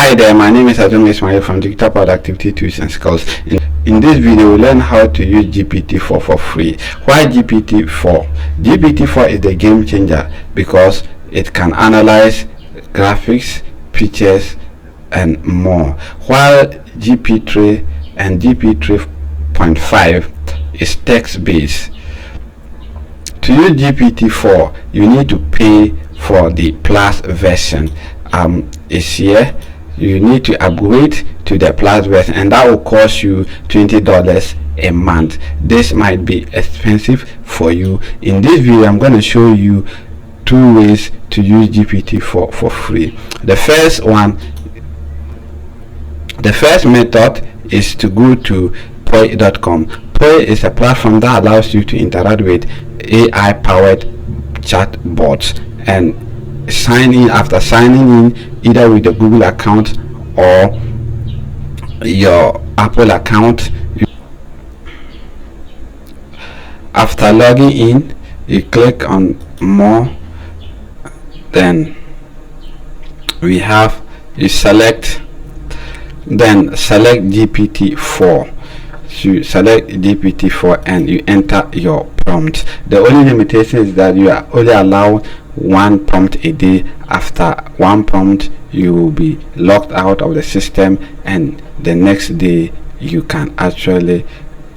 Hi there, my name is Ismail from Digital Productivity Tools and Skills. In this video, we'll learn how to use GPT-4 for free. Why GPT-4? GPT-4 is the game changer because it can analyze graphics, pictures, and more. While GPT-3 and GPT-3.5 is text-based. To use GPT-4, you need to pay for the Plus version. It's here. You need to upgrade to the Plus version, and that will cost you $20 a month. This might be expensive for you. In this video, I'm going to show you 2 ways to use GPT-4 for free. The first method is to go to poi.com. Poi is a platform that allows you to interact with AI-powered chatbots and sign in. After signing in either with the Google account or your Apple account, after logging in, you click on more, then you select GPT-4. You select GPT-4 and you enter your prompt. The only limitation is that you are only allowed 1 prompt a day. After 1 prompt, you will be locked out of the system, and the next day you can actually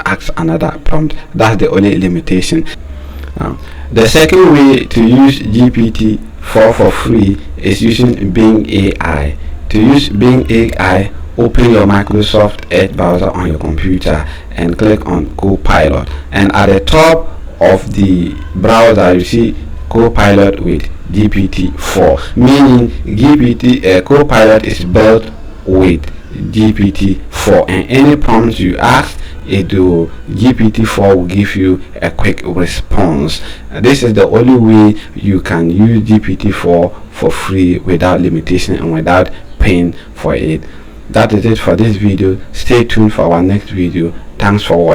ask another prompt. That's the only limitation. The second way to use GPT-4 for free is using Bing AI. To use Bing AI, open your Microsoft Edge browser on your computer and click on Copilot, and at the top of the browser you see Copilot with GPT-4, meaning Copilot is built with GPT-4, and any prompts you ask, GPT-4 will give you a quick response. This is the only way you can use GPT-4 for free without limitation and without paying for it. That is it for this video. Stay tuned for our next video. Thanks for watching.